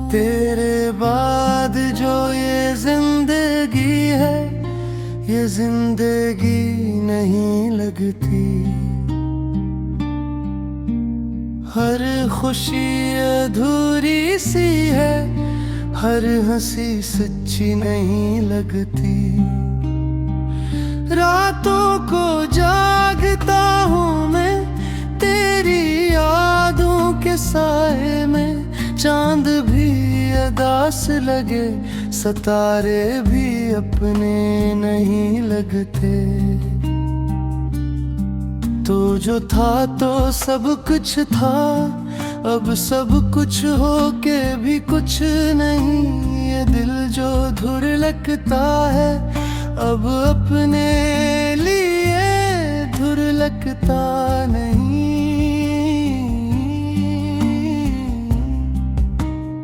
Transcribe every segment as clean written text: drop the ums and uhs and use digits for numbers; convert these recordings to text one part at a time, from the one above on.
तेरे बाद जो ये जिंदगी है, ये जिंदगी नहीं लगती। हर खुशी अधूरी सी है, हर हंसी सच्ची नहीं लगती। रातों को जागता हूँ मैं तेरी यादों के साए में। चांद भी अदास लगे, सितारे भी अपने नहीं लगते। तो जो था तो सब कुछ था, अब सब कुछ हो के भी कुछ नहीं। ये दिल जो धुर लगता है, अब अपने लिए धुर लगता नहीं।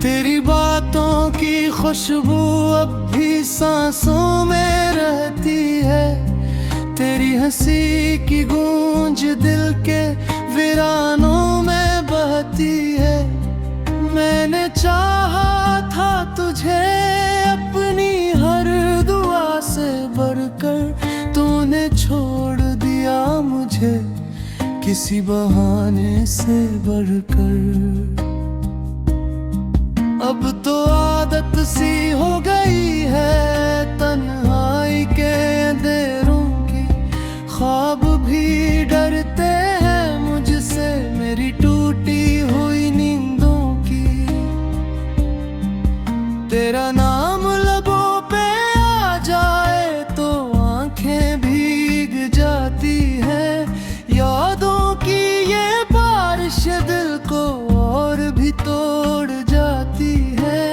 तेरी बातों की खुशबू अब भी सांसों में रहती है। तेरी हंसी की गूंज दिल के वीरानों में बहती है। मैंने चाहा था तुझे अपनी हर दुआ से बढ़कर, तूने छोड़ दिया मुझे किसी बहाने से बढ़कर। अब तो आदत सी हो गई है तन्हाई के अंधेरों की। ख्वाब भी डरते हैं मुझसे, मेरी टूटी हुई नींदों की। तेरा नाम लबों पे आ जाए तो आंखें भीग जाती हैं। यादों की ये बारिश दिल को और भी तोड़ जाती है।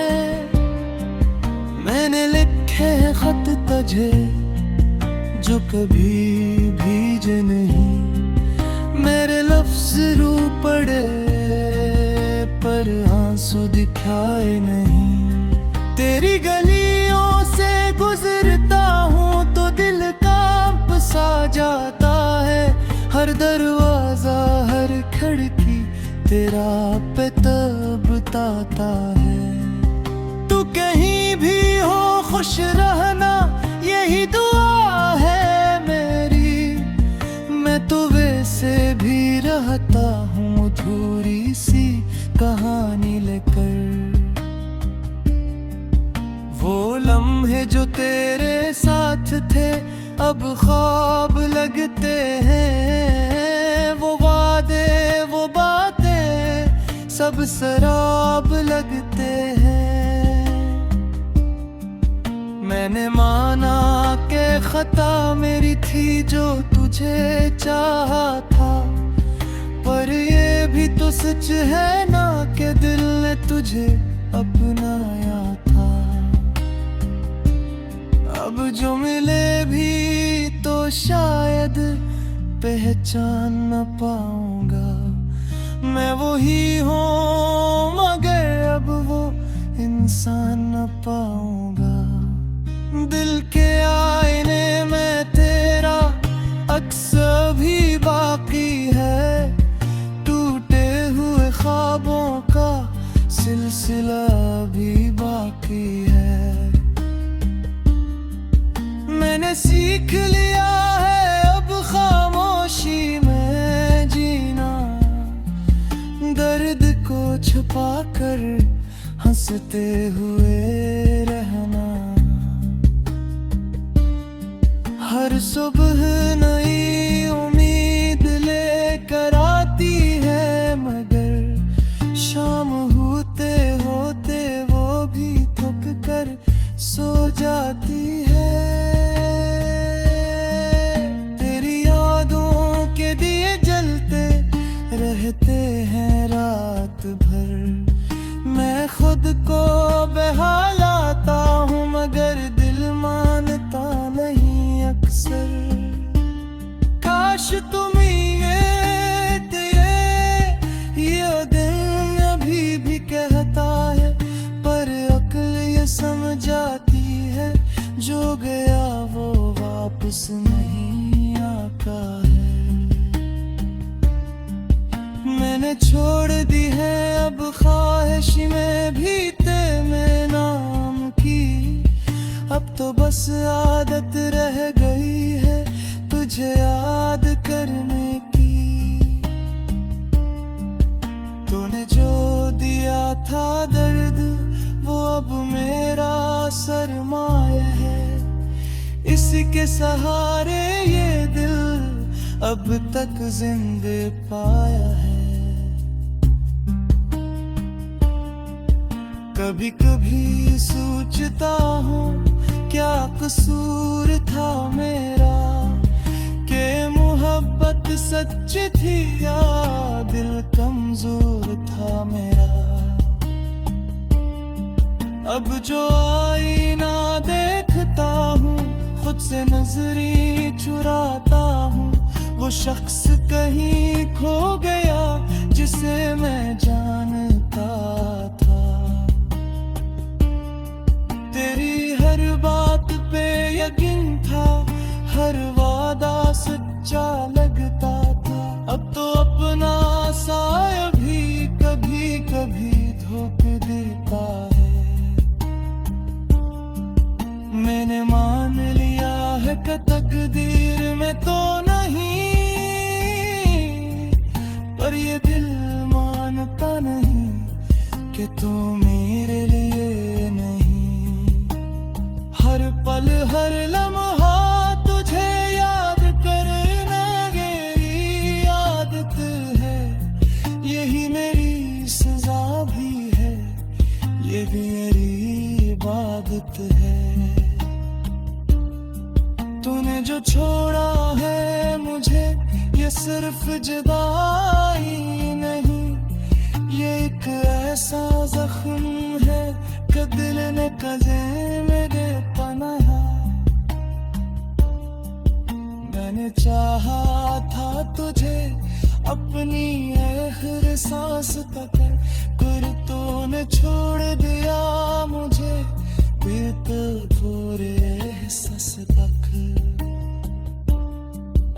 मैंने लिखे खत तुझे जो कभी भीजे नहीं। मेरे लफ्ज रू पड़े पर आंसू दिखाए नहीं। तेरी गलियों से गुजरता हूँ तो दिल कांप सा जाता है। हर दरवाजा हर खिड़की तेरा पे तब ताता है। तू कहीं भी हो खुश रहना, यही दुआ है मेरी। मैं तो वैसे भी रहता हूँ अधूरी सी कहानी लेकर। वो लम्हे जो तेरे साथ थे अब ख्वाब लगते हैं। वो वादे वो बातें सब शराब लगते हैं। मैंने माना के खता मेरी थी जो तुझे चाहा था। पर ये भी तो सच है ना कि दिल ने तुझे अपनाया था। अब जो मिले भी तो शायद पहचान न पाऊंगा। मैं वही हूँ मगर अब वो इंसान न पाऊंगा। दिल के आईने में तेरा अक्स भी बाकी है। टूटे हुए ख्वाबों का सिलसिला भी बाकी है। मैंने सीख लिया है अब खामोशी में जीना। दर्द को छुपा कर हंसते हुए रहना। हर सुबह नई उम्मीद लेकर आती है, मगर शाम होते होते वो भी थक कर सो जाती है। तेरी यादों के दिए जलते रहते हैं रात भर। मैं खुद को बहलाता हूँ मगर दिल मानता नहीं अक्सर। काश तुम ये दिन अभी भी कहता है पर जो गया वो वापस नहीं आता है। मैंने छोड़ दी है अब ख्वाहिश में भी तेरे नाम की, अब तो बस आदत रह गई है तुझे याद करने की। तूने जो दिया था दर्द वो अब मेरा सरमाया है, इसी के सहारे ये दिल अब तक जिंदे पाया है। कभी कभी सोचता हूँ क्या कसूर था मेरा, कि मोहब्बत सच थी या दिल कमजोर था मेरा। अब जो आईना देखता हूँ खुद से नजरें चुराता हूँ, वो शख्स कहीं खो गया जिसे मैं जानता था। तेरी हर बात पे यकीन था, हर वादा सच्चा लगता था। अब तो अपना साया भी कभी कभी धोखे देता है। मैंने मान लिया है कि तकदीर में तो नहीं, पर ये दिल मानता नहीं कि तू मेरे लिए नहीं। हर पल हर लम्हा तुझे याद करना मेरी आदत है, यही मेरी सजा भी है, ये भी मेरी इबादत है। तूने जो छोड़ा है मुझे ये सिर्फ जुदाई नहीं, ये एक ऐसा जख्म है कि दिल ने कजे मेरे पनाहा। मैंने चाहा था तुझे अपनी आखिर सांस तक, पर तूने छोड़ दिया मुझे बीत पूरे एहसास तक।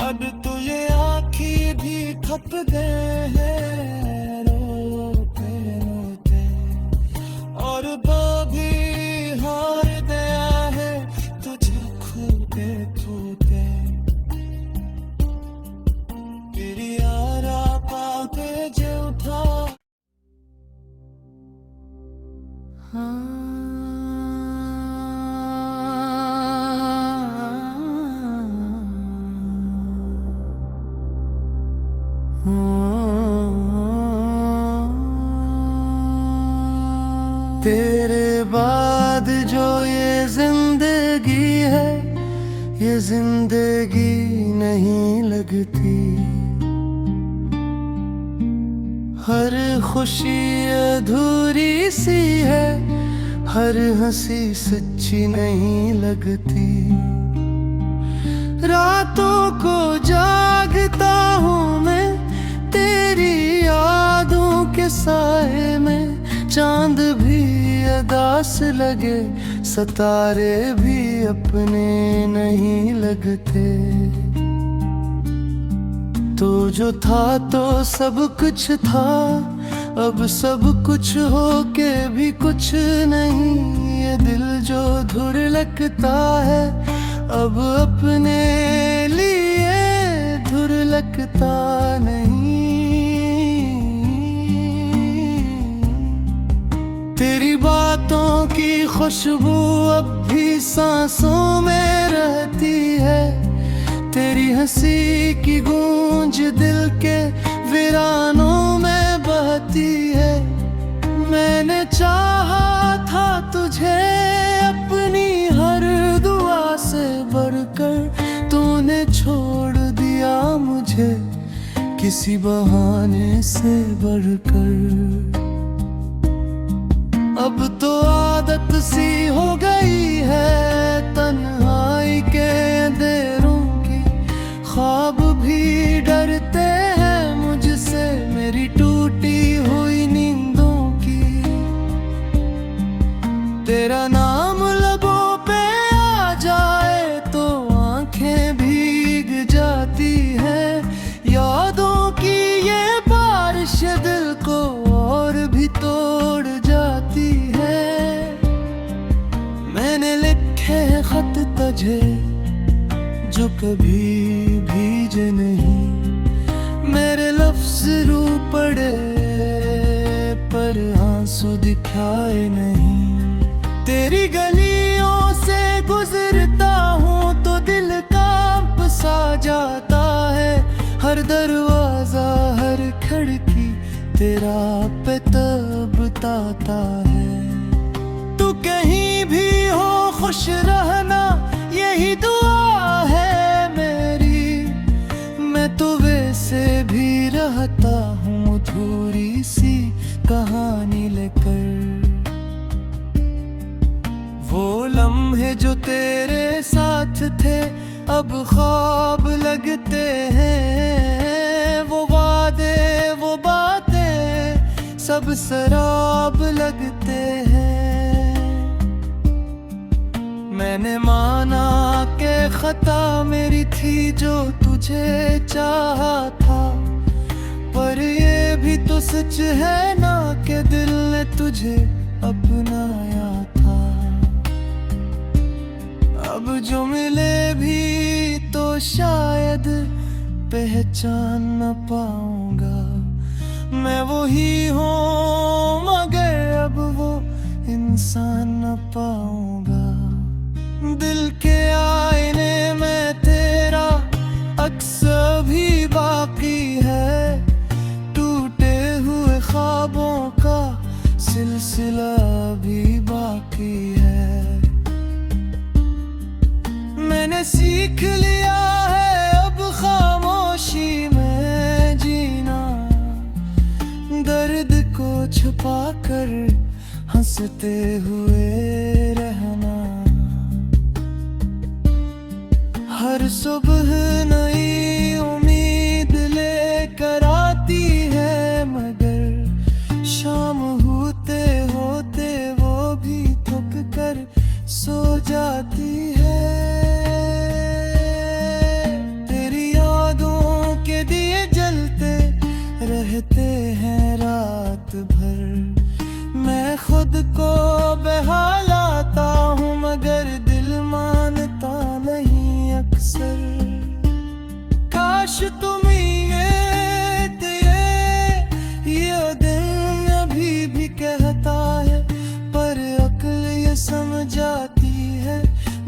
अब तो ये आँखें भी थक गए हैं रोते रोते, और भी हार गया है तुझे खोते खोते। तेरी यारा पाके जो था तेरे बाद जो ये जिंदगी है, ये जिंदगी नहीं लगती। हर खुशी अधूरी सी है, हर हंसी सच्ची नहीं लगती। रातों को जागता हूँ मैं तेरी यादों के साए में, चांद भी अदास लगे, सितारे भी अपने नहीं लगते। तो जो था तो सब कुछ था, अब सब कुछ हो के भी कुछ नहीं। ये दिल जो धुर लगता है अब अपने लिए धुर लगता नहीं। तेरी बातों की खुशबू अब भी सांसों में रहती है, तेरी हंसी की गूंज दिल के वीरानों में बहती है। मैंने चाहा था तुझे अपनी हर दुआ से बढ़कर, तूने छोड़ दिया मुझे किसी बहाने से बढ़कर। अब तो आदत सी हो गई है तन्हाई के अंधेरों की, ख्वाब भी डरते हैं मुझसे मेरी टूटी हुई नींदों की। तेरा नाम लबों पे आ तुझे जो कभी भीजे नहीं। मेरे लफ्ज रू पड़े पर आंसू दिखाए नहीं। तेरी गलियों से गुजरता हूँ तो दिल कांप सा जाता है। हर दरवाजा हर खिड़की तेरा पे तब बताता है। तू कहीं भी हो खुश रहना यही दुआ है मेरी। मैं तो वैसे भी रहता हूँ अधूरी सी कहानी लेकर। वो लम्हे जो तेरे साथ थे अब ख्वाब लगते हैं। वो वादे वो बातें सब शराब लगते हैं। मैंने माना कि खता मेरी थी जो तुझे चाहा था। पर ये भी तो सच है ना कि दिल ने तुझे अपनाया था। अब जो मिले भी तो शायद पहचान न पाऊंगा। मैं वही हूँ मगर अब वो इंसान न पाऊंगा। दिल के आईने में तेरा अक्स भी बाकी है। टूटे हुए ख्वाबों का सिलसिला भी बाकी है। मैंने सीख लिया है अब खामोशी में जीना। दर्द को छुपा कर हंसते हुए रहना। हर सुबह नई उम्मीद लेकर आती है मगर शाम होते होते वो भी थक कर सो जाती है। तेरी यादों के दिए जलते रहते हैं रात भर। मैं खुद को बहलाता हूँ मगर दिल मानता नहीं अक्सर। काश तुम ये दिन अभी भी कहता है पर अक्ल ये समझाती है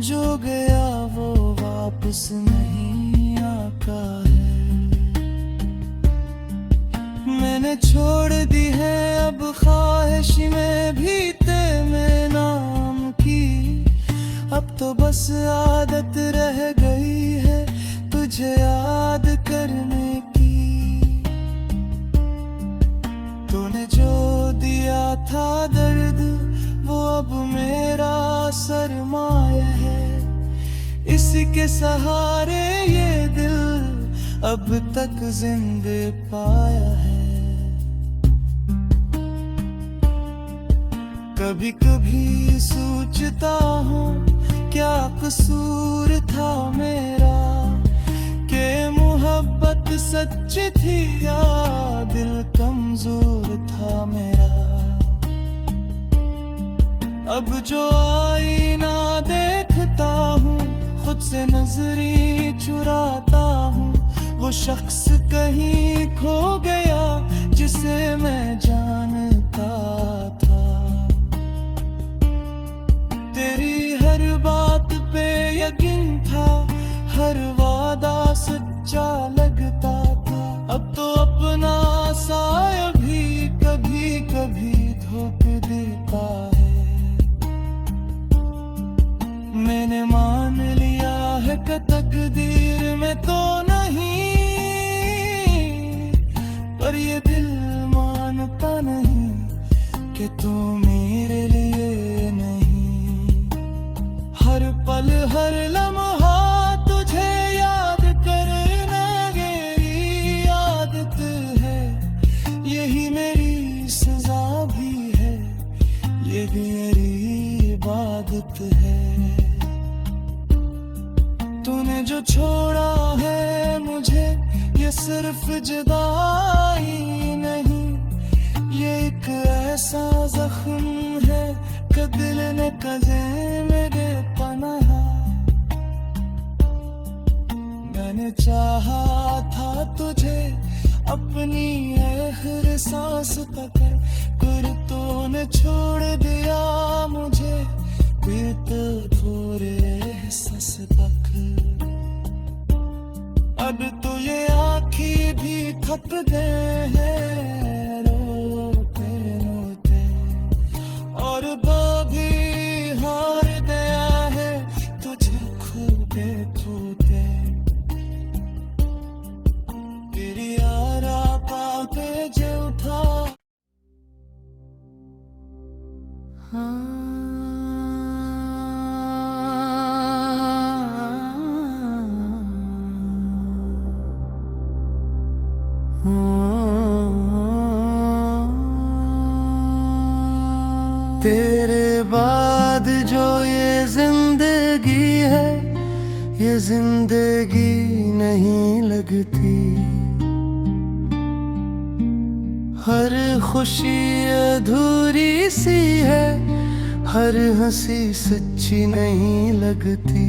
जो गया वो वापस नहीं आता है। मैंने छोड़ दी है अब ख्वाहिश में भी तेरे नाम की। अब तो बस आदत रह गई है तुझे याद करने की। तूने जो दिया था दर्द वो अब मेरा सरमाया है। इसी के सहारे ये दिल अब तक जिंदे पाया है। कभी कभी सोचता हूँ क्या कसूर था मेरा कि मोहब्बत सच थी या दिल कमजोर था मेरा। अब जो आईना देखता हूँ खुद से नजरी चुराता हूँ। वो शख्स कहीं खो गया जिसे मैं जानता था। तेरी हर बात पे यकीन था हर वादा सच्चा लगता था। अब तो अपना साया भी कभी कभी धोखे देता है। मैंने मान लिया है कि तकदीर में तो नहीं पर ये दिल मानता नहीं कि तू मेरे लिए नहीं। हर पल हर लम्हा तुझे याद करना मेरी आदत है। यही मेरी सजा भी है ये भी मेरी इबादत है। तूने जो छोड़ा है मुझे ये सिर्फ जुदाई नहीं। ये एक ऐसा जख्म है कि दिल ने कजे मेरे पनाहा। मैंने चाहा था तुझे अपनी आखिर सांस तक, कर तूने छोड़ दिया मुझे बीत पूरे एहसास तक। अब तो ये आँखें भी थक गए हैं रोते रोते, और वो भी हार गया है तुझे खूबे खूबे। तेरी यारा पापे जो था तेरे बाद जो ये जिंदगी है, ये जिंदगी नहीं लगती। हर खुशी अधूरी सी है, हर हंसी सच्ची नहीं लगती।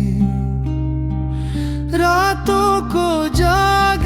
रातों को जाग